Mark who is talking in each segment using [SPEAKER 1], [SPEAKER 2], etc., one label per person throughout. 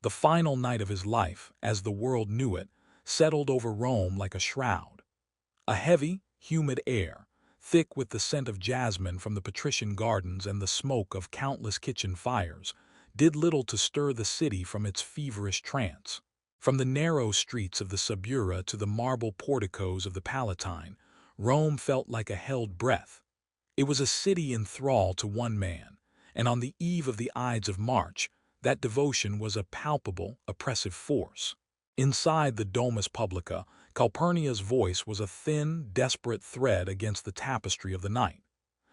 [SPEAKER 1] The final night of his life, as the world knew it, settled over Rome like a shroud. A heavy, humid air, thick with the scent of jasmine from the patrician gardens and the smoke of countless kitchen fires, did little to stir the city from its feverish trance. From the narrow streets of the Subura to the marble porticos of the Palatine, Rome felt like a held breath. It was a city in thrall to one man, and on the eve of the Ides of March, that devotion was a palpable, oppressive force. Inside the Domus Publica, Calpurnia's voice was a thin, desperate thread against the tapestry of the night.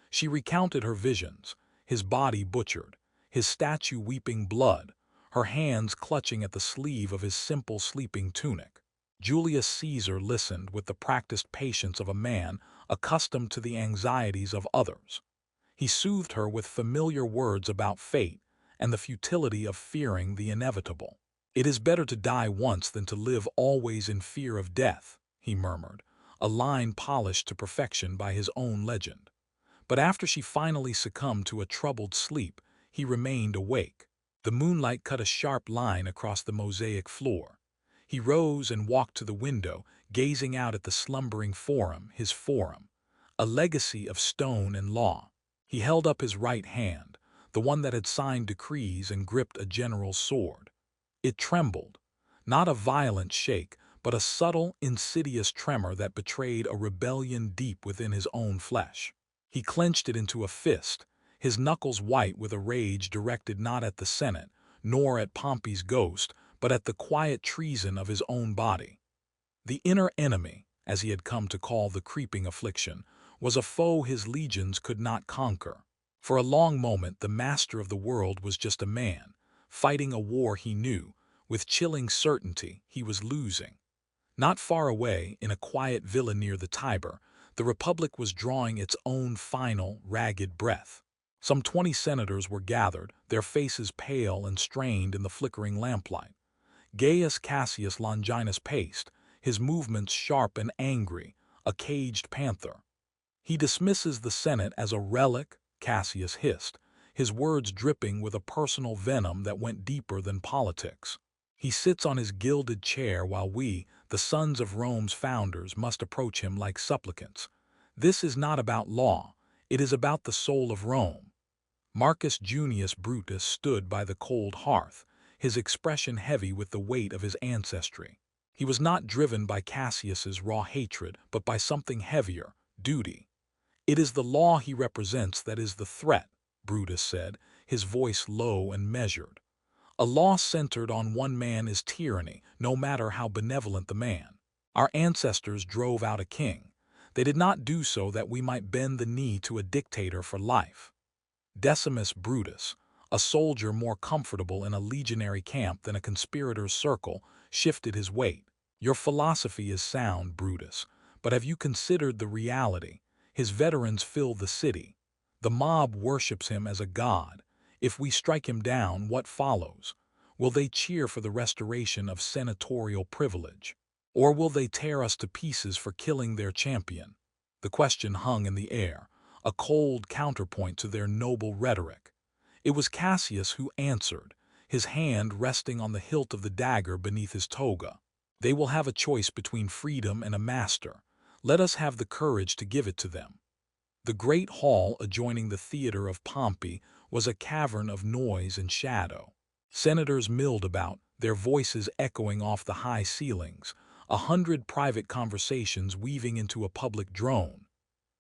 [SPEAKER 1] She recounted her visions, his body butchered, his statue weeping blood, her hands clutching at the sleeve of his simple sleeping tunic. Julius Caesar listened with the practiced patience of a man accustomed to the anxieties of others. He soothed her with familiar words about fate and the futility of fearing the inevitable. "It is better to die once than to live always in fear of death," he murmured, a line polished to perfection by his own legend. But after she finally succumbed to a troubled sleep, he remained awake. The moonlight cut a sharp line across the mosaic floor. He rose and walked to the window, gazing out at the slumbering forum, his forum, a legacy of stone and law. He held up his right hand, the one that had signed decrees and gripped a general's sword. It trembled, not a violent shake, but a subtle, insidious tremor that betrayed a rebellion deep within his own flesh. He clenched it into a fist, his knuckles white with a rage directed not at the Senate, nor at Pompey's ghost, but at the quiet treason of his own body. The inner enemy, as he had come to call the creeping affliction, was a foe his legions could not conquer. For a long moment the master of the world was just a man, fighting a war he knew, with chilling certainty, he was losing. Not far away, in a quiet villa near the Tiber, the Republic was drawing its own final, ragged breath. Some 20 senators were gathered, their faces pale and strained in the flickering lamplight. Gaius Cassius Longinus paced, his movements sharp and angry, a caged panther. "He dismisses the Senate as a relic," Cassius hissed, his words dripping with a personal venom that went deeper than politics. "He sits on his gilded chair while we, the sons of Rome's founders, must approach him like supplicants. This is not about law, it is about the soul of Rome." Marcus Junius Brutus stood by the cold hearth, his expression heavy with the weight of his ancestry. He was not driven by Cassius's raw hatred, but by something heavier, duty. "It is the law he represents that is the threat," Brutus said, his voice low and measured. "A law centered on one man is tyranny, no matter how benevolent the man. Our ancestors drove out a king. They did not do so that we might bend the knee to a dictator for life." Decimus Brutus, a soldier more comfortable in a legionary camp than a conspirator's circle, shifted his weight. "Your philosophy is sound, Brutus, but have you considered the reality? His veterans fill the city. The mob worships him as a god. If we strike him down, what follows? Will they cheer for the restoration of senatorial privilege? Or will they tear us to pieces for killing their champion?" The question hung in the air, a cold counterpoint to their noble rhetoric. It was Cassius who answered, his hand resting on the hilt of the dagger beneath his toga. "They will have a choice between freedom and a master. Let us have the courage to give it to them." The great hall adjoining the theater of Pompey was a cavern of noise and shadow. Senators milled about, their voices echoing off the high ceilings, 100 private conversations weaving into a public drone.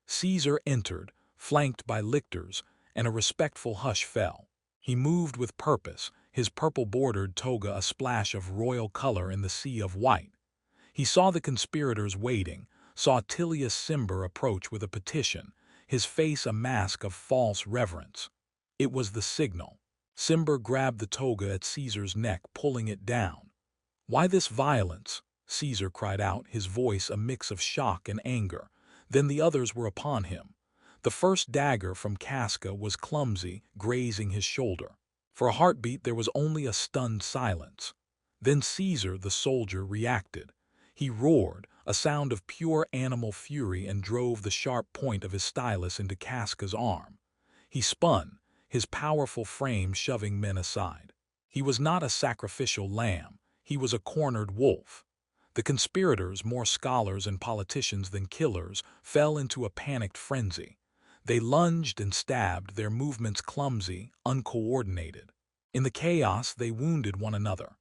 [SPEAKER 1] Caesar entered, flanked by lictors, and a respectful hush fell. He moved with purpose, his purple-bordered toga a splash of royal color in the sea of white. He saw the conspirators waiting, saw Tullius Cimber approach with a petition, his face a mask of false reverence. It was the signal. Cimber grabbed the toga at Caesar's neck, pulling it down. "Why this violence?" Caesar cried out, his voice a mix of shock and anger. Then the others were upon him. The first dagger from Casca was clumsy, grazing his shoulder. For a heartbeat there was only a stunned silence. Then Caesar, the soldier, reacted. He roared, a sound of pure animal fury, and drove the sharp point of his stylus into Casca's arm. He spun, his powerful frame shoving men aside. He was not a sacrificial lamb, he was a cornered wolf. The conspirators, more scholars and politicians than killers, fell into a panicked frenzy. They lunged and stabbed, their movements clumsy, uncoordinated. In the chaos, they wounded one another.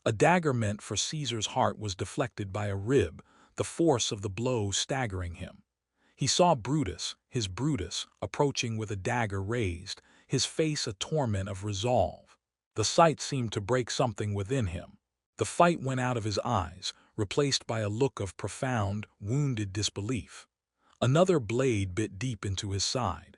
[SPEAKER 1] A dagger meant for Caesar's heart was deflected by a rib, the force of the blow staggering him. He saw Brutus, approaching with a dagger raised, his face a torment of resolve. The sight seemed to break something within him. The fight went out of his eyes, replaced by a look of profound, wounded disbelief. Another blade bit deep into his side.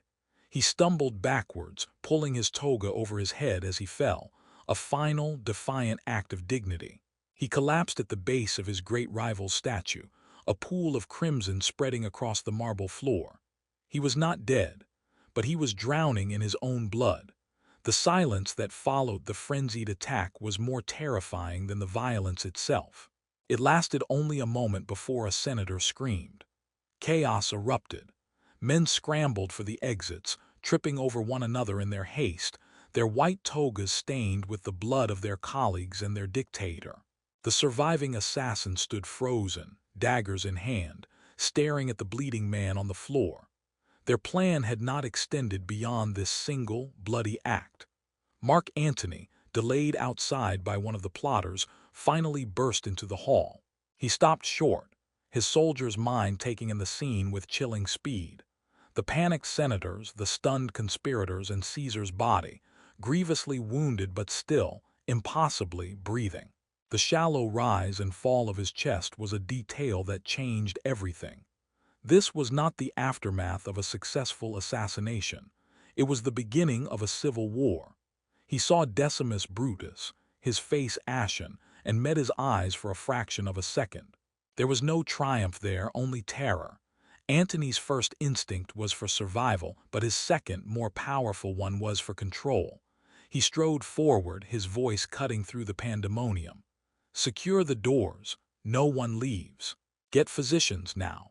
[SPEAKER 1] He stumbled backwards, pulling his toga over his head as he fell, a final, defiant act of dignity. He collapsed at the base of his great rival's statue, a pool of crimson spreading across the marble floor. He was not dead, but he was drowning in his own blood. The silence that followed the frenzied attack was more terrifying than the violence itself. It lasted only a moment before a senator screamed. Chaos erupted. Men scrambled for the exits, tripping over one another in their haste, their white togas stained with the blood of their colleagues and their dictator. The surviving assassin stood frozen, daggers in hand, staring at the bleeding man on the floor. Their plan had not extended beyond this single, bloody act. Mark Antony, delayed outside by one of the plotters, finally burst into the hall. He stopped short, his soldier's mind taking in the scene with chilling speed. The panicked senators, the stunned conspirators, and Caesar's body, grievously wounded but still, impossibly breathing. The shallow rise and fall of his chest was a detail that changed everything. This was not the aftermath of a successful assassination. It was the beginning of a civil war. He saw Decimus Brutus, his face ashen, and met his eyes for a fraction of a second. There was no triumph there, only terror. Antony's first instinct was for survival, but his second, more powerful one was for control. He strode forward, his voice cutting through the pandemonium. "Secure the doors. No one leaves. Get physicians now."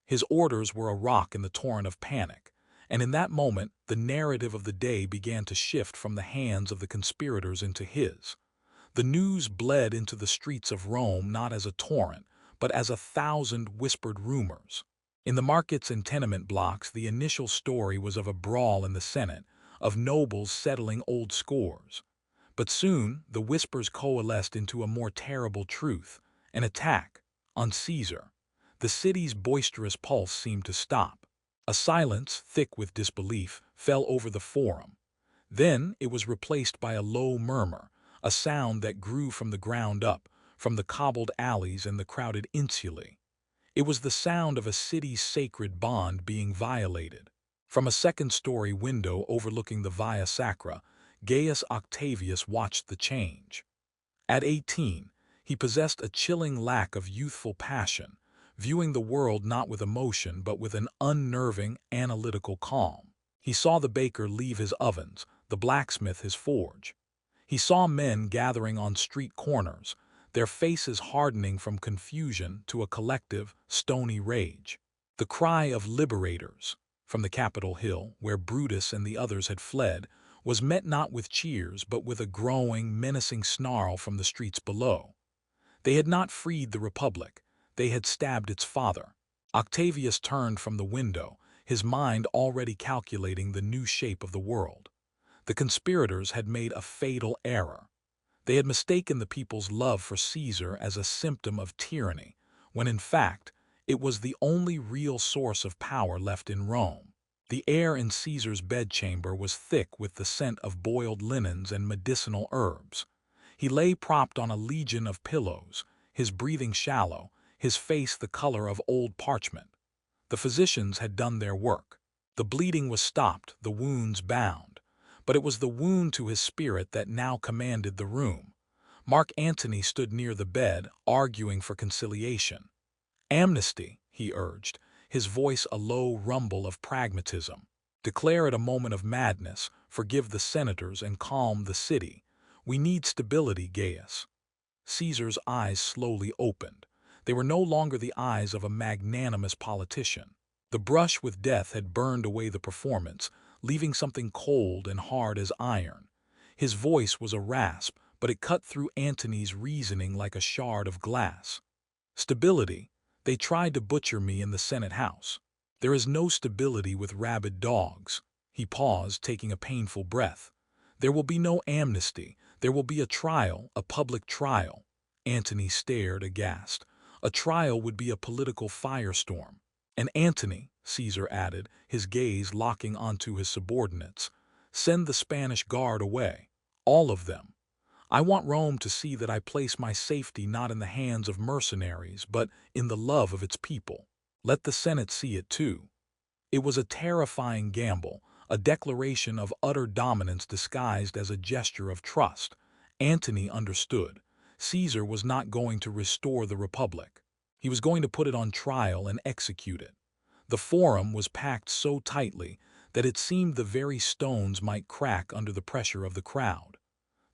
[SPEAKER 1] His orders were a rock in the torrent of panic, and in that moment the narrative of the day began to shift from the hands of the conspirators into his. The news bled into the streets of Rome not as a torrent, but as 1,000 whispered rumors. In the markets and tenement blocks, the initial story was of a brawl in the Senate, of nobles settling old scores. But soon the whispers coalesced into a more terrible truth, an attack on Caesar. The city's boisterous pulse seemed to stop. A silence, thick with disbelief, fell over the forum. Then it was replaced by a low murmur, a sound that grew from the ground up, from the cobbled alleys and the crowded insulae. It was the sound of a city's sacred bond being violated. From a second-story window overlooking the Via Sacra, Gaius Octavius watched the change. At 18, he possessed a chilling lack of youthful passion, viewing the world not with emotion but with an unnerving, analytical calm. He saw the baker leave his ovens, the blacksmith his forge. He saw men gathering on street corners, their faces hardening from confusion to a collective, stony rage. The cry of liberators, from the Capitol Hill, where Brutus and the others had fled, was met not with cheers but with a growing, menacing snarl from the streets below. They had not freed the Republic. They had stabbed its father. Octavius turned from the window, his mind already calculating the new shape of the world. The conspirators had made a fatal error. They had mistaken the people's love for Caesar as a symptom of tyranny, when in fact it was the only real source of power left in Rome. The air in Caesar's bedchamber was thick with the scent of boiled linens and medicinal herbs. He lay propped on a legion of pillows, his breathing shallow, his face the color of old parchment. The physicians had done their work. The bleeding was stopped, the wounds bound. But it was the wound to his spirit that now commanded the room. Mark Antony stood near the bed, arguing for conciliation. "Amnesty," he urged, his voice a low rumble of pragmatism. "Declare it a moment of madness, forgive the senators, and calm the city. We need stability, Gaius." Caesar's eyes slowly opened. They were no longer the eyes of a magnanimous politician. The brush with death had burned away the performance, leaving something cold and hard as iron. His voice was a rasp, but it cut through Antony's reasoning like a shard of glass. Stability. They tried to butcher me in the Senate House. There is no stability with rabid dogs. He paused, taking a painful breath. There will be no amnesty. There will be a trial, a public trial. Antony stared aghast. A trial would be a political firestorm. And Antony, Caesar added, his gaze locking onto his subordinates, send the Spanish guard away. All of them. I want Rome to see that I place my safety not in the hands of mercenaries, but in the love of its people. Let the Senate see it too. It was a terrifying gamble, a declaration of utter dominance disguised as a gesture of trust. Antony understood. Caesar was not going to restore the Republic. He was going to put it on trial and execute it. The forum was packed so tightly that it seemed the very stones might crack under the pressure of the crowd.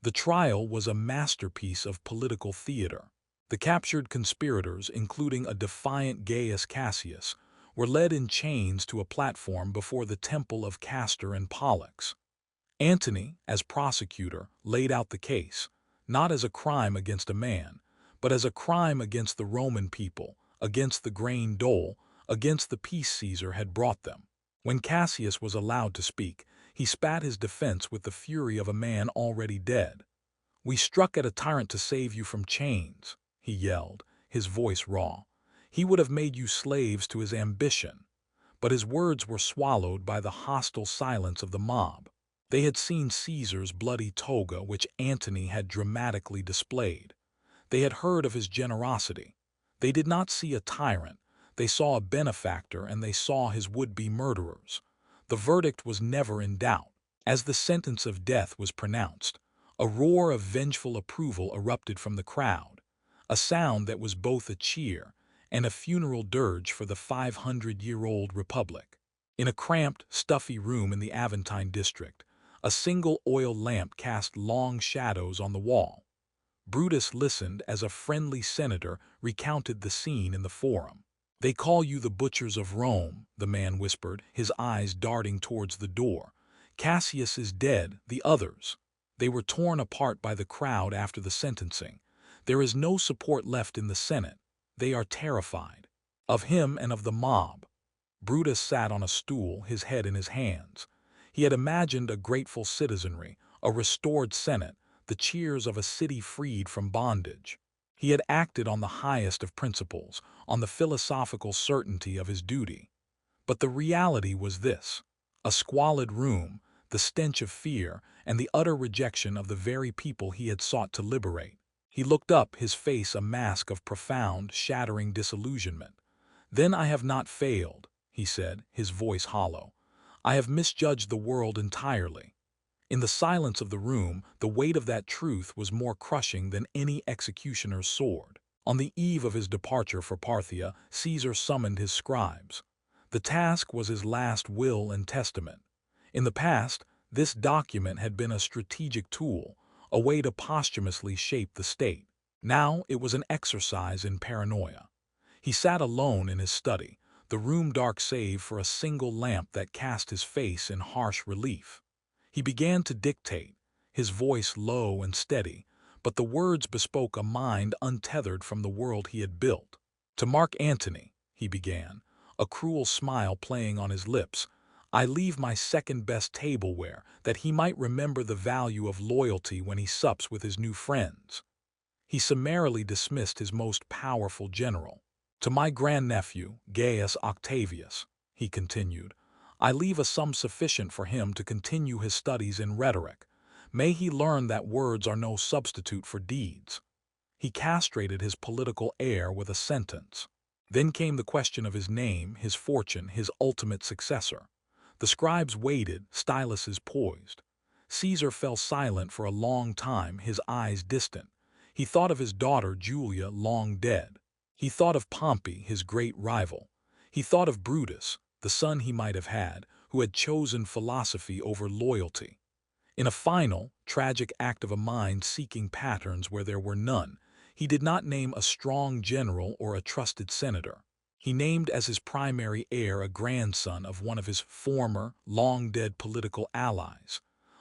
[SPEAKER 1] The trial was a masterpiece of political theater. The captured conspirators, including a defiant Gaius Cassius, were led in chains to a platform before the temple of Castor and Pollux. Antony, as prosecutor, laid out the case, not as a crime against a man, but as a crime against the Roman people, against the grain dole, against the peace Caesar had brought them. When Cassius was allowed to speak, he spat his defense with the fury of a man already dead. "We struck at a tyrant to save you from chains," he yelled, his voice raw. "He would have made you slaves to his ambition." But his words were swallowed by the hostile silence of the mob. They had seen Caesar's bloody toga, which Antony had dramatically displayed. They had heard of his generosity. They did not see a tyrant. They saw a benefactor, and they saw his would-be murderers. The verdict was never in doubt. As the sentence of death was pronounced, a roar of vengeful approval erupted from the crowd, a sound that was both a cheer and a funeral dirge for the 500-year-old republic. In a cramped, stuffy room in the Aventine district, a single oil lamp cast long shadows on the wall. Brutus listened as a friendly senator recounted the scene in the forum. "They call you the butchers of Rome," the man whispered, his eyes darting towards the door. "Cassius is dead, the others. They were torn apart by the crowd after the sentencing. There is no support left in the Senate. They are terrified. Of him and of the mob." Brutus sat on a stool, his head in his hands. He had imagined a grateful citizenry, a restored Senate, the cheers of a city freed from bondage. He had acted on the highest of principles, on the philosophical certainty of his duty. But the reality was this: a squalid room, the stench of fear, and the utter rejection of the very people he had sought to liberate. He looked up, his face a mask of profound, shattering disillusionment. "Then I have not failed," he said, his voice hollow. "I have misjudged the world entirely." In the silence of the room, the weight of that truth was more crushing than any executioner's sword. On the eve of his departure for Parthia, Caesar summoned his scribes. The task was his last will and testament. In the past, this document had been a strategic tool, a way to posthumously shape the state. Now it was an exercise in paranoia. He sat alone in his study, the room dark save for a single lamp that cast his face in harsh relief. He began to dictate, his voice low and steady, but the words bespoke a mind untethered from the world he had built. "To Mark Antony," he began, a cruel smile playing on his lips, "I leave my second-best tableware, that he might remember the value of loyalty when he sups with his new friends." He summarily dismissed his most powerful general. "To my grandnephew, Gaius Octavius," he continued, "I leave a sum sufficient for him to continue his studies in rhetoric. May he learn that words are no substitute for deeds." He castrated his political heir with a sentence. Then came the question of his name, his fortune, his ultimate successor. The scribes waited, styluses poised. Caesar fell silent for a long time, his eyes distant. He thought of his daughter Julia, long dead. He thought of Pompey, his great rival. He thought of Brutus, the son he might have had, who had chosen philosophy over loyalty. In a final, tragic act of a mind seeking patterns where there were none, he did not name a strong general or a trusted senator. He named as his primary heir a grandson of one of his former, long-dead political allies,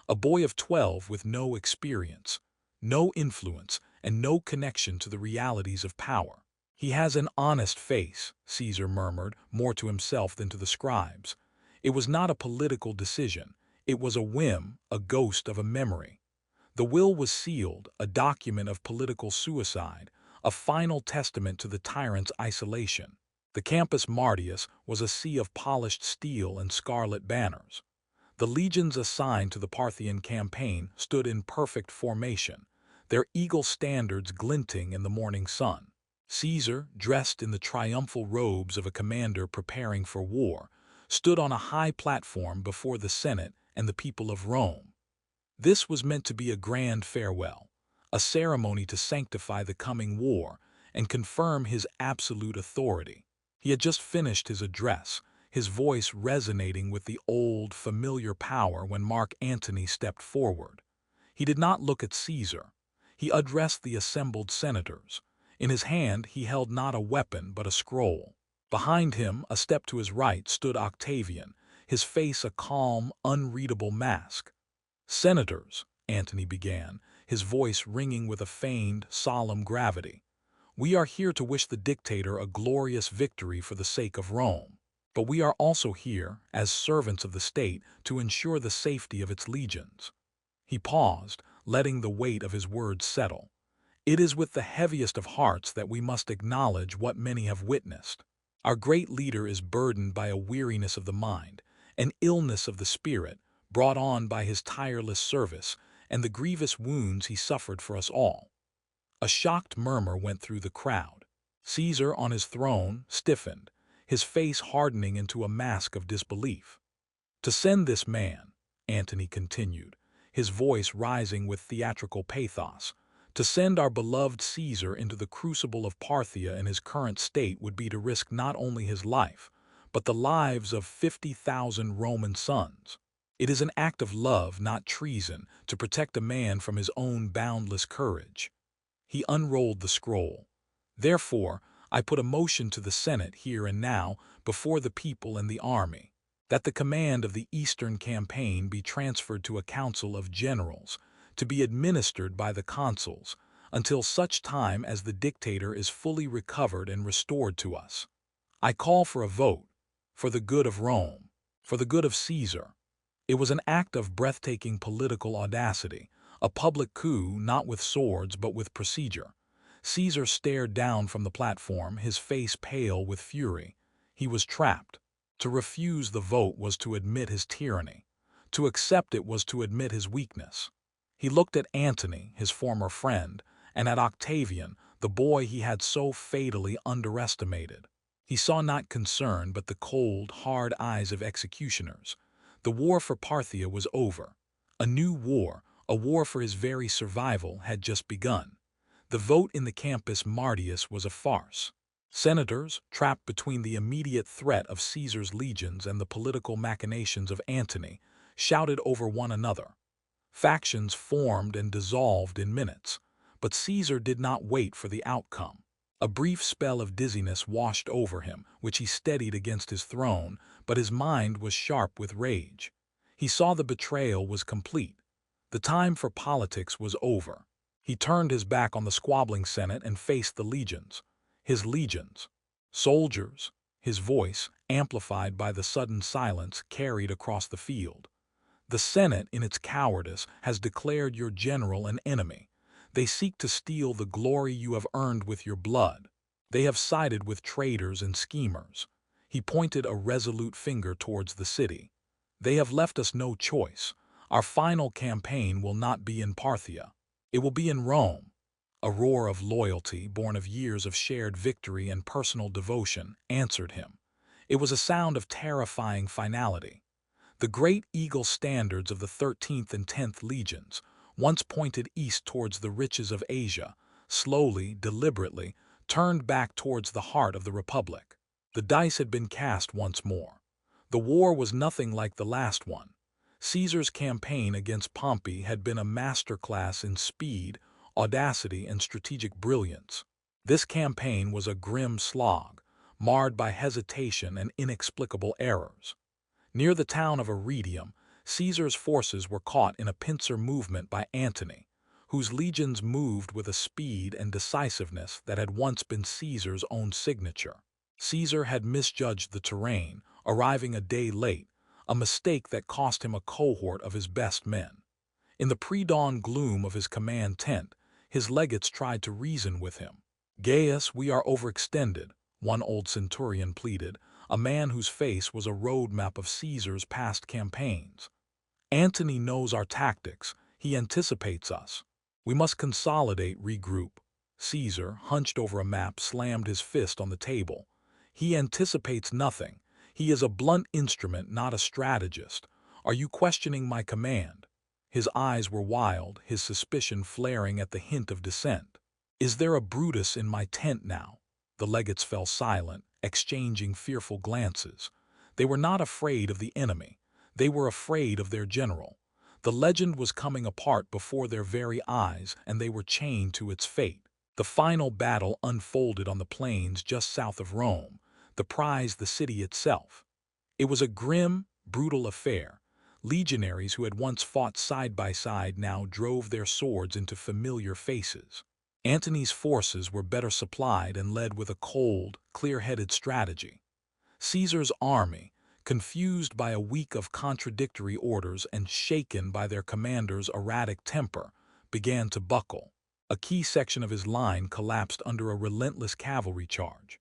[SPEAKER 1] a boy of 12 with no experience, no influence, and no connection to the realities of power. He has an honest face, Caesar murmured, more to himself than to the scribes. It was not a political decision. It was a whim, a ghost of a memory. The will was sealed, a document of political suicide, a final testament to the tyrant's isolation. The Campus Martius was a sea of polished steel and scarlet banners. The legions assigned to the Parthian campaign stood in perfect formation, their eagle standards glinting in the morning sun. Caesar, dressed in the triumphal robes of a commander preparing for war, stood on a high platform before the Senate and the people of Rome. This was meant to be a grand farewell, a ceremony to sanctify the coming war and confirm his absolute authority. He had just finished his address, his voice resonating with the old, familiar power when Mark Antony stepped forward. He did not look at Caesar. He addressed the assembled senators. In his hand he held not a weapon but a scroll. Behind him, a step to his right, stood Octavian, his face a calm, unreadable mask. "Senators," Antony began, his voice ringing with a feigned, solemn gravity, "we are here to wish the dictator a glorious victory for the sake of Rome. But we are also here, as servants of the state, to ensure the safety of its legions." He paused, letting the weight of his words settle. "It is with the heaviest of hearts that we must acknowledge what many have witnessed. Our great leader is burdened by a weariness of the mind, an illness of the spirit, brought on by his tireless service and the grievous wounds he suffered for us all." A shocked murmur went through the crowd. Caesar, on his throne, stiffened, his face hardening into a mask of disbelief. "To send this man," Antony continued, his voice rising with theatrical pathos, "to send our beloved Caesar into the crucible of Parthia in his current state would be to risk not only his life, but the lives of 50,000 Roman sons. It is an act of love, not treason, to protect a man from his own boundless courage." He unrolled the scroll. "Therefore, I put a motion to the Senate here and now, before the people and the army, that the command of the Eastern campaign be transferred to a council of generals, to be administered by the consuls, until such time as the dictator is fully recovered and restored to us. I call for a vote, for the good of Rome, for the good of Caesar." It was an act of breathtaking political audacity, a public coup not with swords but with procedure. Caesar stared down from the platform, his face pale with fury. He was trapped. To refuse the vote was to admit his tyranny. To accept it was to admit his weakness. He looked at Antony, his former friend, and at Octavian, the boy he had so fatally underestimated. He saw not concern but the cold, hard eyes of executioners. The war for Parthia was over. A new war, a war for his very survival, had just begun. The vote in the Campus Martius was a farce. Senators, trapped between the immediate threat of Caesar's legions and the political machinations of Antony, shouted over one another. Factions formed and dissolved in minutes, but Caesar did not wait for the outcome. A brief spell of dizziness washed over him, which he steadied against his throne, but his mind was sharp with rage. He saw the betrayal was complete. The time for politics was over. He turned his back on the squabbling Senate and faced the legions. His legions. "Soldiers," his voice, amplified by the sudden silence, carried across the field. "The Senate, in its cowardice, has declared your general an enemy. They seek to steal the glory you have earned with your blood. They have sided with traitors and schemers." He pointed a resolute finger towards the city. "They have left us no choice. Our final campaign will not be in Parthia. It will be in Rome." A roar of loyalty, born of years of shared victory and personal devotion, answered him. It was a sound of terrifying finality. The great eagle standards of the 13th and 10th legions, once pointed east towards the riches of Asia, slowly, deliberately, turned back towards the heart of the Republic. The dice had been cast once more. The war was nothing like the last one. Caesar's campaign against Pompey had been a masterclass in speed, audacity, and strategic brilliance. This campaign was a grim slog, marred by hesitation and inexplicable errors. Near the town of Iridium, Caesar's forces were caught in a pincer movement by Antony, whose legions moved with a speed and decisiveness that had once been Caesar's own signature. Caesar had misjudged the terrain, arriving a day late, a mistake that cost him a cohort of his best men. In the pre-dawn gloom of his command tent, his legates tried to reason with him. "Gaius, we are overextended," one old centurion pleaded, a man whose face was a roadmap of Caesar's past campaigns. "Antony knows our tactics. He anticipates us. We must consolidate, regroup." Caesar, hunched over a map, slammed his fist on the table. "He anticipates nothing. He is a blunt instrument, not a strategist. Are you questioning my command?" His eyes were wild, his suspicion flaring at the hint of dissent. "Is there a Brutus in my tent now?" The legates fell silent, exchanging fearful glances. They were not afraid of the enemy. They were afraid of their general. The legend was coming apart before their very eyes, and they were chained to its fate. The final battle unfolded on the plains just south of Rome, the prize the city itself. It was a grim, brutal affair. Legionaries who had once fought side by side now drove their swords into familiar faces. Antony's forces were better supplied and led with a cold, clear-headed strategy. Caesar's army, confused by a week of contradictory orders and shaken by their commander's erratic temper, began to buckle. A key section of his line collapsed under a relentless cavalry charge.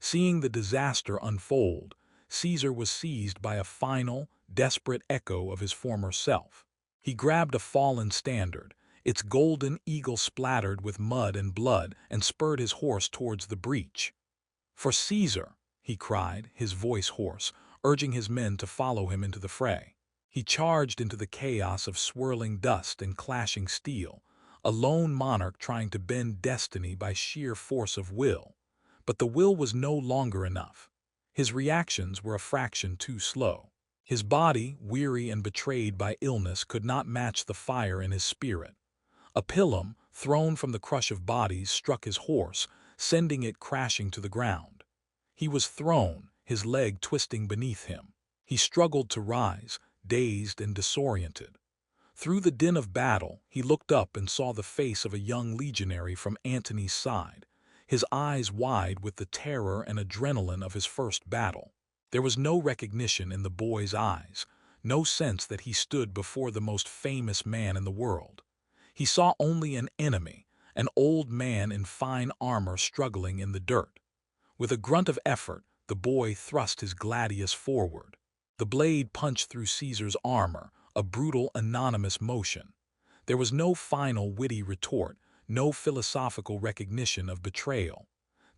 [SPEAKER 1] Seeing the disaster unfold, Caesar was seized by a final, desperate echo of his former self. He grabbed a fallen standard, its golden eagle splattered with mud and blood, and spurred his horse towards the breach. "For Caesar!" he cried, his voice hoarse, urging his men to follow him into the fray. He charged into the chaos of swirling dust and clashing steel, a lone monarch trying to bend destiny by sheer force of will. But the will was no longer enough. His reactions were a fraction too slow. His body, weary and betrayed by illness, could not match the fire in his spirit. A pilum, thrown from the crush of bodies, struck his horse, sending it crashing to the ground. He was thrown, his leg twisting beneath him. He struggled to rise, dazed and disoriented. Through the din of battle, he looked up and saw the face of a young legionary from Antony's side, his eyes wide with the terror and adrenaline of his first battle. There was no recognition in the boy's eyes, no sense that he stood before the most famous man in the world. He saw only an enemy, an old man in fine armor struggling in the dirt. With a grunt of effort, the boy thrust his gladius forward. The blade punched through Caesar's armor, a brutal, anonymous motion. There was no final, witty retort, no philosophical recognition of betrayal.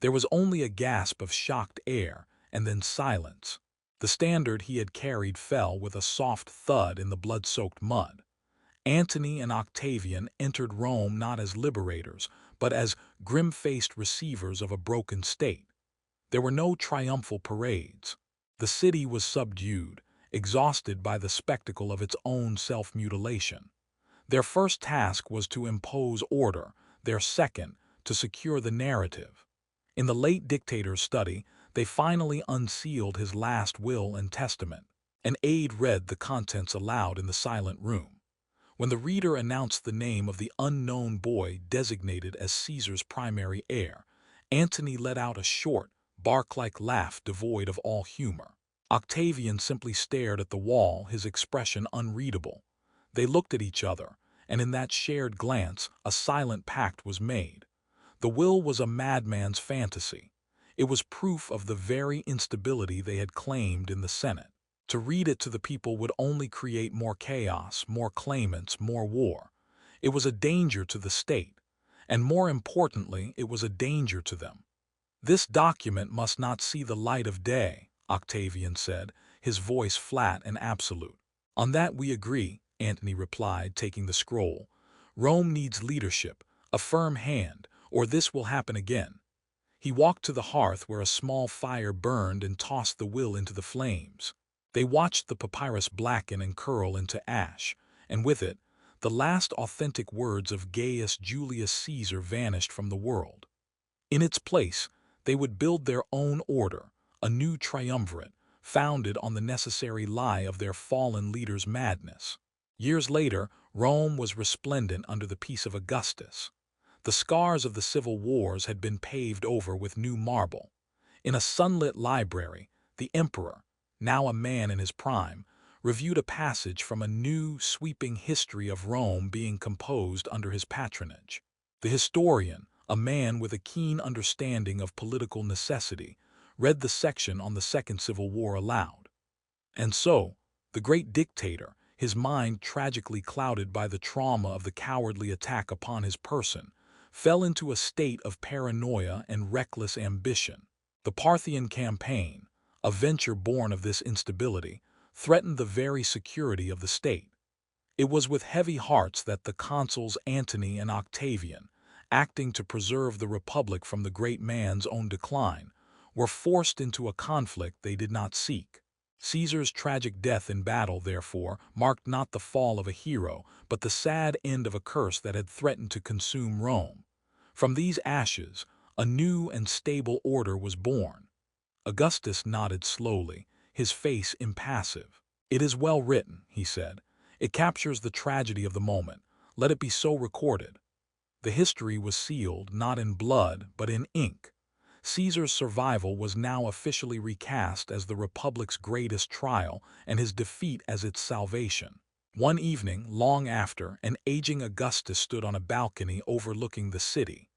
[SPEAKER 1] There was only a gasp of shocked air, and then silence. The standard he had carried fell with a soft thud in the blood-soaked mud. Antony and Octavian entered Rome not as liberators, but as grim-faced receivers of a broken state. There were no triumphal parades. The city was subdued, exhausted by the spectacle of its own self-mutilation. Their first task was to impose order, their second, to secure the narrative. In the late dictator's study, they finally unsealed his last will and testament. An aide read the contents aloud in the silent room. When the reader announced the name of the unknown boy designated as Caesar's primary heir, Antony let out a short, bark-like laugh devoid of all humor. Octavian simply stared at the wall, his expression unreadable. They looked at each other, and in that shared glance, a silent pact was made. The will was a madman's fantasy. It was proof of the very instability they had claimed in the Senate. To read it to the people would only create more chaos, more claimants, more war. It was a danger to the state, and more importantly, it was a danger to them. "This document must not see the light of day," Octavian said, his voice flat and absolute. "On that we agree," Antony replied, taking the scroll. "Rome needs leadership, a firm hand, or this will happen again." He walked to the hearth where a small fire burned and tossed the will into the flames. They watched the papyrus blacken and curl into ash, and with it, the last authentic words of Gaius Julius Caesar vanished from the world. In its place, they would build their own order, a new triumvirate, founded on the necessary lie of their fallen leader's madness. Years later, Rome was resplendent under the peace of Augustus. The scars of the civil wars had been paved over with new marble. In a sunlit library, the emperor, now a man in his prime, reviewed a passage from a new, sweeping history of Rome being composed under his patronage. The historian, a man with a keen understanding of political necessity, read the section on the Second Civil War aloud. And so, the great dictator, his mind tragically clouded by the trauma of the cowardly attack upon his person, fell into a state of paranoia and reckless ambition. The Parthian campaign, a venture born of this instability, threatened the very security of the state. It was with heavy hearts that the consuls Antony and Octavian, acting to preserve the republic from the great man's own decline, were forced into a conflict they did not seek. Caesar's tragic death in battle, therefore, marked not the fall of a hero, but the sad end of a curse that had threatened to consume Rome. From these ashes, a new and stable order was born. Augustus nodded slowly, his face impassive. "It is well written," he said. "It captures the tragedy of the moment. Let it be so recorded." The history was sealed not in blood but in ink. Caesar's survival was now officially recast as the Republic's greatest trial and his defeat as its salvation. One evening, long after, an aging Augustus stood on a balcony overlooking the city.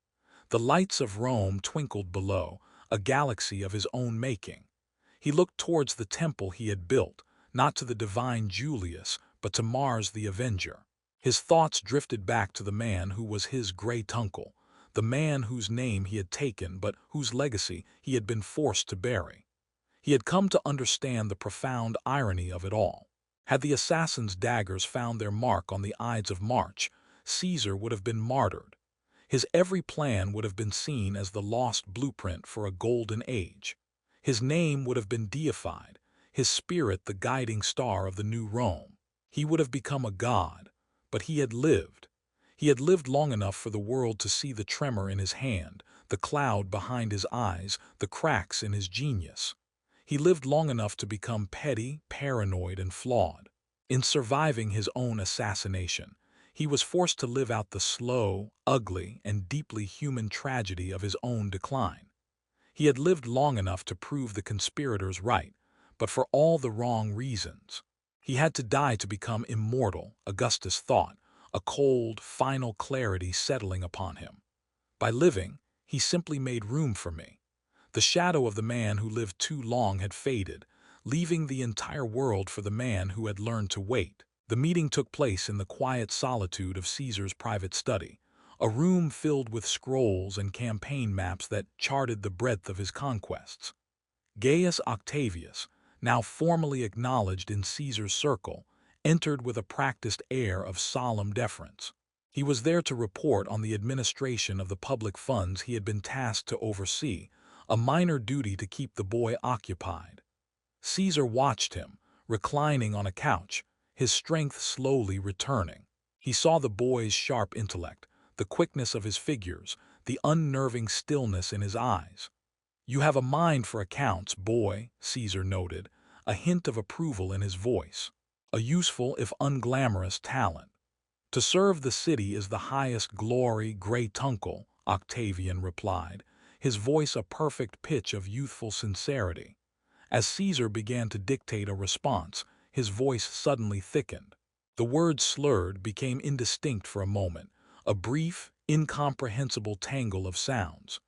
[SPEAKER 1] The lights of Rome twinkled below, a galaxy of his own making. He looked towards the temple he had built, not to the divine Julius, but to Mars the Avenger. His thoughts drifted back to the man who was his great uncle, the man whose name he had taken but whose legacy he had been forced to bury. He had come to understand the profound irony of it all. Had the assassin's daggers found their mark on the Ides of March, Caesar would have been martyred. His every plan would have been seen as the lost blueprint for a golden age. His name would have been deified, his spirit the guiding star of the new Rome. He would have become a god, but he had lived. He had lived long enough for the world to see the tremor in his hand, the cloud behind his eyes, the cracks in his genius. He lived long enough to become petty, paranoid, and flawed. In surviving his own assassination, he was forced to live out the slow, ugly, and deeply human tragedy of his own decline. He had lived long enough to prove the conspirators right, but for all the wrong reasons. He had to die to become immortal, Augustus thought, a cold, final clarity settling upon him. By living, he simply made room for me. The shadow of the man who lived too long had faded, leaving the entire world for the man who had learned to wait. The meeting took place in the quiet solitude of Caesar's private study, a room filled with scrolls and campaign maps that charted the breadth of his conquests. Gaius Octavius, now formally acknowledged in Caesar's circle, entered with a practiced air of solemn deference. He was there to report on the administration of the public funds he had been tasked to oversee, a minor duty to keep the boy occupied. Caesar watched him, reclining on a couch, his strength slowly returning. He saw the boy's sharp intellect, the quickness of his figures, the unnerving stillness in his eyes. "You have a mind for accounts, boy," Caesar noted, a hint of approval in his voice. "A useful if unglamorous talent." "To serve the city is the highest glory, great uncle," Octavian replied, his voice a perfect pitch of youthful sincerity. As Caesar began to dictate a response, his voice suddenly thickened. The words slurred, became indistinct for a moment, a brief, incomprehensible tangle of sounds.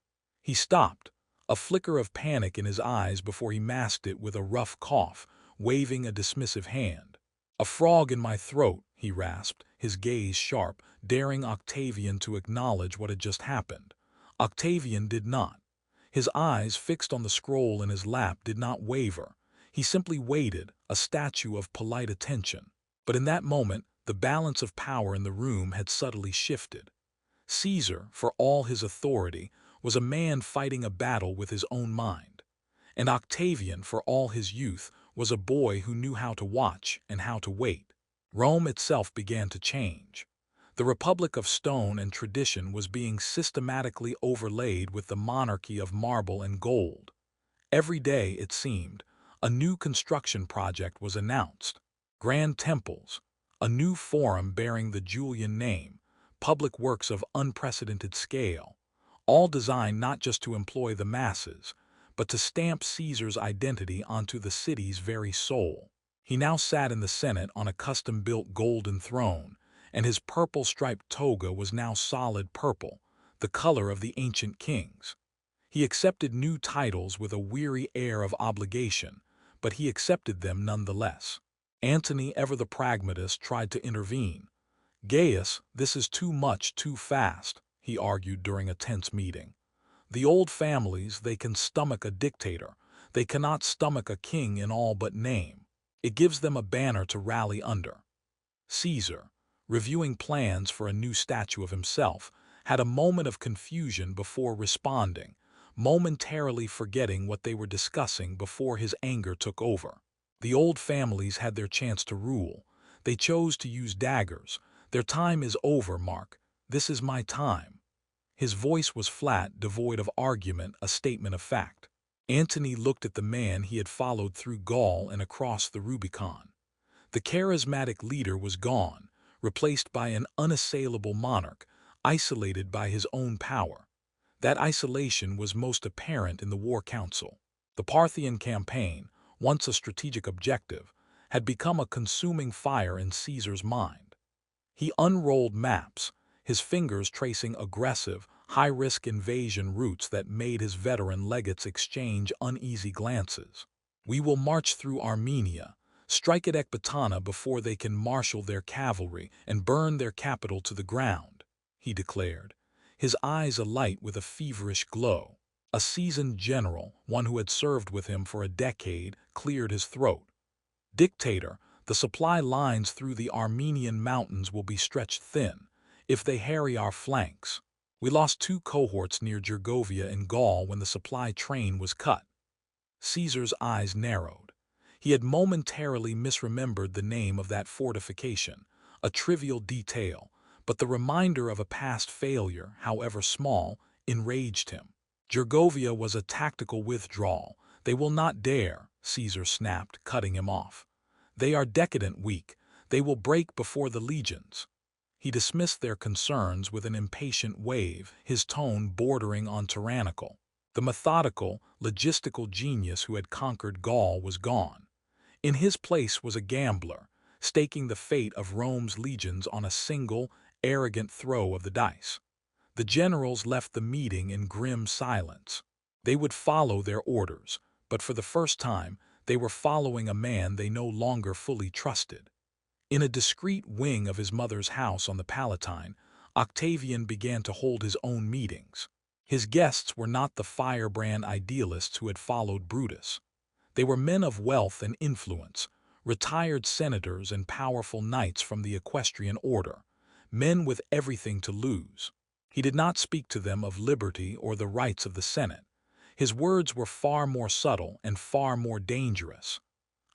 [SPEAKER 1] He stopped, a flicker of panic in his eyes before he masked it with a rough cough, waving a dismissive hand. "A frog in my throat," he rasped, his gaze sharp, daring Octavian to acknowledge what had just happened. Octavian did not. His eyes, fixed on the scroll in his lap, did not waver. He simply waited, a statue of polite attention. But in that moment, the balance of power in the room had subtly shifted. Caesar, for all his authority, was a man fighting a battle with his own mind. And Octavian, for all his youth, was a boy who knew how to watch and how to wait. Rome itself began to change. The republic of stone and tradition was being systematically overlaid with the monarchy of marble and gold. Every day, it seemed, a new construction project was announced. Grand temples, A new forum bearing the Julian name, public works of unprecedented scale, all designed not just to employ the masses, but to stamp Caesar's identity onto the city's very soul. He now sat in the Senate on a custom-built golden throne, and his purple-striped toga was now solid purple, the color of the ancient kings. He accepted new titles with a weary air of obligation, but he accepted them nonetheless. Antony, ever the pragmatist, tried to intervene. "Gaius, this is too much too fast," he argued during a tense meeting. "The old families, they can stomach a dictator. They cannot stomach a king in all but name. It gives them a banner to rally under." Caesar, reviewing plans for a new statue of himself, had a moment of confusion before responding, momentarily forgetting what they were discussing before his anger took over. The old families had their chance to rule. They chose to use daggers. "Their time is over, Mark. This is my time." His voice was flat, devoid of argument, a statement of fact. Antony looked at the man he had followed through Gaul and across the Rubicon. The charismatic leader was gone, replaced by an unassailable monarch, isolated by his own power. That isolation was most apparent in the war council. The Parthian campaign, once a strategic objective, had become a consuming fire in Caesar's mind. He unrolled maps, his fingers tracing aggressive, high-risk invasion routes that made his veteran legates exchange uneasy glances. "We will march through Armenia, strike at Ecbatana before they can marshal their cavalry and burn their capital to the ground," he declared, his eyes alight with a feverish glow. A seasoned general, one who had served with him for a decade, cleared his throat. "Dictator, the supply lines through the Armenian mountains will be stretched thin if they harry our flanks. We lost 2 cohorts near Gergovia in Gaul when the supply train was cut." Caesar's eyes narrowed. He had momentarily misremembered the name of that fortification, a trivial detail, but the reminder of a past failure, however small, enraged him. "Gergovia was a tactical withdrawal. They will not dare," Caesar snapped, cutting him off. "They are decadent weak. They will break before the legions." He dismissed their concerns with an impatient wave, his tone bordering on tyrannical. The methodical, logistical genius who had conquered Gaul was gone. In his place was a gambler, staking the fate of Rome's legions on a single, arrogant throw of the dice. The generals left the meeting in grim silence. They would follow their orders, but for the first time, they were following a man they no longer fully trusted. In a discreet wing of his mother's house on the Palatine, Octavian began to hold his own meetings. His guests were not the firebrand idealists who had followed Brutus. They were men of wealth and influence, retired senators and powerful knights from the equestrian order, men with everything to lose. He did not speak to them of liberty or the rights of the Senate. His words were far more subtle and far more dangerous.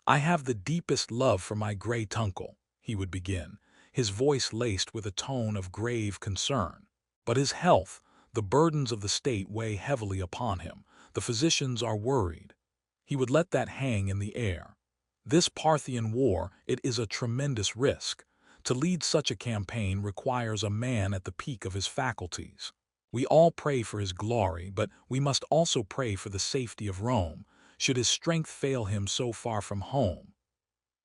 [SPEAKER 1] "I have the deepest love for my great uncle," he would begin, his voice laced with a tone of grave concern. "But his health, the burdens of the state weigh heavily upon him. The physicians are worried." He would let that hang in the air. "This Parthian war, it is a tremendous risk. To lead such a campaign requires a man at the peak of his faculties. We all pray for his glory, but we must also pray for the safety of Rome, should his strength fail him so far from home."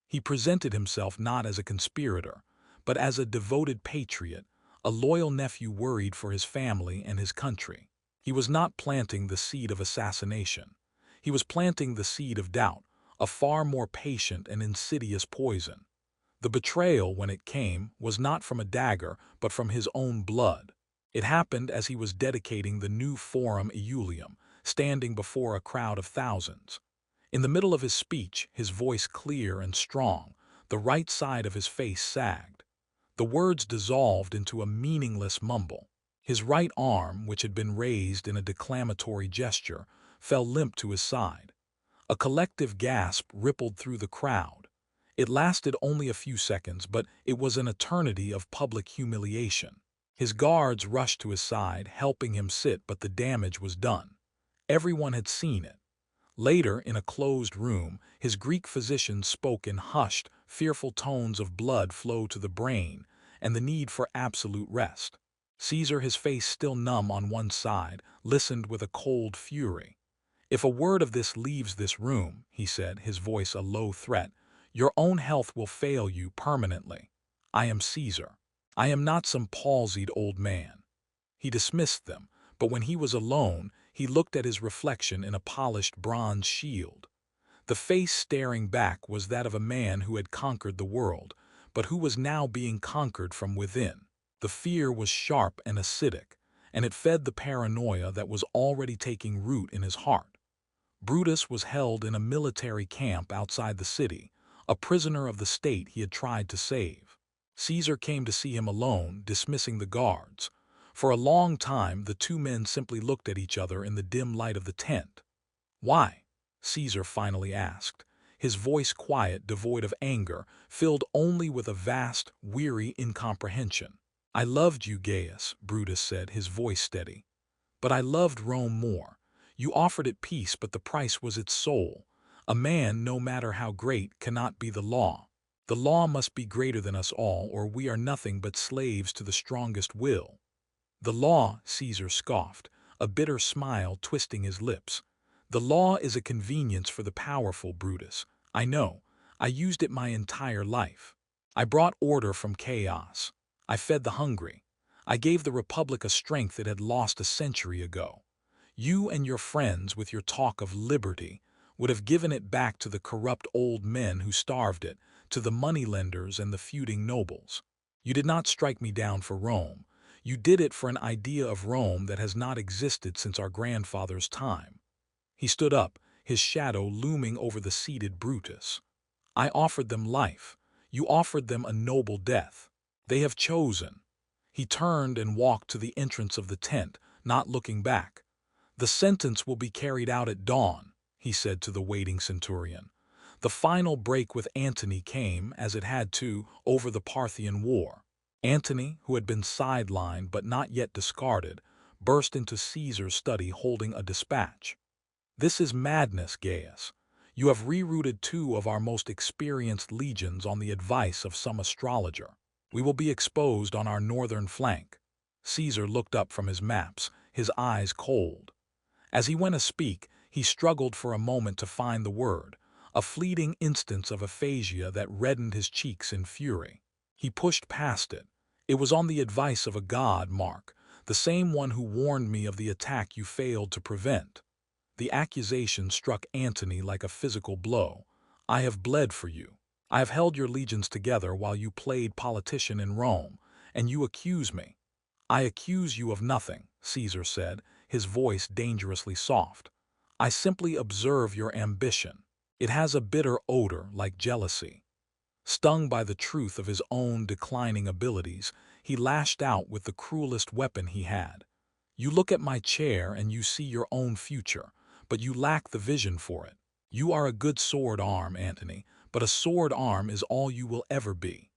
[SPEAKER 1] He presented himself not as a conspirator, but as a devoted patriot, a loyal nephew worried for his family and his country. He was not planting the seed of assassination. He was planting the seed of doubt, a far more patient and insidious poison. The betrayal, when it came, was not from a dagger, but from his own blood. It happened as he was dedicating the new Forum Iulium, standing before a crowd of thousands. In the middle of his speech, his voice clear and strong, the right side of his face sagged. The words dissolved into a meaningless mumble. His right arm, which had been raised in a declamatory gesture, fell limp to his side. A collective gasp rippled through the crowd. It lasted only a few seconds, but it was an eternity of public humiliation. His guards rushed to his side, helping him sit, but the damage was done. Everyone had seen it. Later, in a closed room, his Greek physician spoke in hushed, fearful tones of blood flow to the brain and the need for absolute rest. Caesar, his face still numb on one side, listened with a cold fury. "If a word of this leaves this room," he said, his voice a low threat, "your own health will fail you permanently. I am Caesar. I am not some palsied old man." He dismissed them, but when he was alone, he looked at his reflection in a polished bronze shield. The face staring back was that of a man who had conquered the world, but who was now being conquered from within. The fear was sharp and acidic, and it fed the paranoia that was already taking root in his heart. Brutus was held in a military camp outside the city, a prisoner of the state he had tried to save. Caesar came to see him alone, dismissing the guards. For a long time, the two men simply looked at each other in the dim light of the tent. "Why?" Caesar finally asked, his voice quiet, devoid of anger, filled only with a vast, weary incomprehension. "I loved you, Gaius," Brutus said, his voice steady. "But I loved Rome more. You offered it peace, but the price was its soul. A man, no matter how great, cannot be the law. The law must be greater than us all, or we are nothing but slaves to the strongest will." "The law," Caesar scoffed, a bitter smile twisting his lips. "The law is a convenience for the powerful, Brutus. I know. I used it my entire life. I brought order from chaos. I fed the hungry. I gave the Republic a strength it had lost a century ago. You and your friends, with your talk of liberty, would have given it back to the corrupt old men who starved it, to the moneylenders and the feuding nobles. You did not strike me down for Rome. You did it for an idea of Rome that has not existed since our grandfather's time." He stood up, his shadow looming over the seated Brutus. "I offered them life. You offered them a noble death. They have chosen." He turned and walked to the entrance of the tent, not looking back. "The sentence will be carried out at dawn," he said to the waiting centurion. The final break with Antony came, as it had to, over the Parthian War. Antony, who had been sidelined but not yet discarded, burst into Caesar's study holding a dispatch. "This is madness, Gaius. You have rerouted two of our most experienced legions on the advice of some astrologer. We will be exposed on our northern flank." Caesar looked up from his maps, his eyes cold. As he went to speak, he struggled for a moment to find the word, a fleeting instance of aphasia that reddened his cheeks in fury. He pushed past it. "It was on the advice of a god, Mark, the same one who warned me of the attack you failed to prevent." The accusation struck Antony like a physical blow. "I have bled for you. I have held your legions together while you played politician in Rome, and you accuse me." "I accuse you of nothing," Caesar said, his voice dangerously soft. "I simply observe your ambition. It has a bitter odor like jealousy." Stung by the truth of his own declining abilities, he lashed out with the cruelest weapon he had. "You look at my chair and you see your own future, but you lack the vision for it. You are a good sword arm, Antony, but a sword arm is all you will ever be."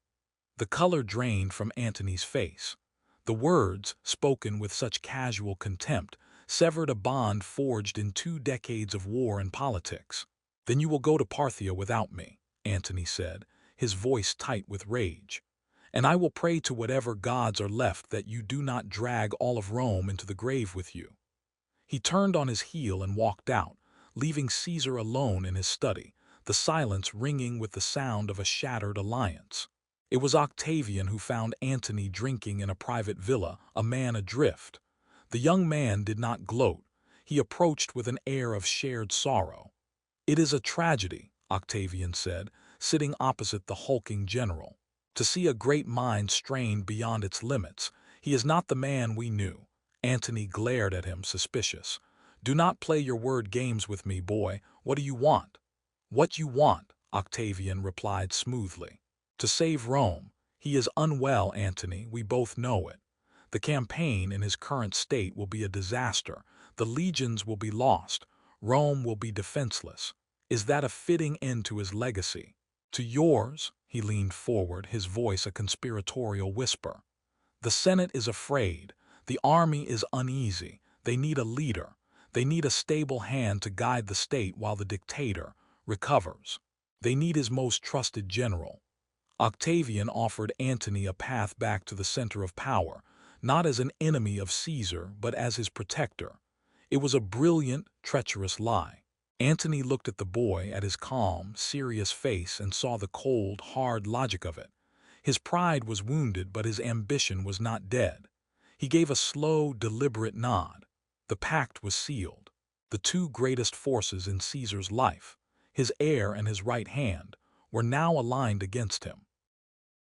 [SPEAKER 1] The color drained from Antony's face. The words, spoken with such casual contempt, severed a bond forged in 2 decades of war and politics. "Then you will go to Parthia without me," Antony said, his voice tight with rage. "And I will pray to whatever gods are left that you do not drag all of Rome into the grave with you." He turned on his heel and walked out, leaving Caesar alone in his study, the silence ringing with the sound of a shattered alliance. It was Octavian who found Antony drinking in a private villa, a man adrift. The young man did not gloat. He approached with an air of shared sorrow. "It is a tragedy," Octavian said, sitting opposite the hulking general. "To see a great mind strained beyond its limits. He is not the man we knew." Antony glared at him, suspicious. "Do not play your word games with me, boy. What do you want?" "What you want," Octavian replied smoothly. "To save Rome. He is unwell, Antony, we both know it. The campaign in his current state will be a disaster. The legions will be lost. Rome will be defenseless. Is that a fitting end to his legacy? To yours?" He leaned forward, his voice a conspiratorial whisper. "The Senate is afraid. The army is uneasy. They need a leader. They need a stable hand to guide the state while the dictator recovers. They need his most trusted general. Octavian offered Antony a path back to the center of power, not as an enemy of Caesar, but as his protector. It was a brilliant, treacherous lie. Antony looked at the boy, at his calm, serious face, and saw the cold, hard logic of it. His pride was wounded, but his ambition was not dead. He gave a slow, deliberate nod. The pact was sealed. The two greatest forces in Caesar's life, his heir and his right hand, were now aligned against him.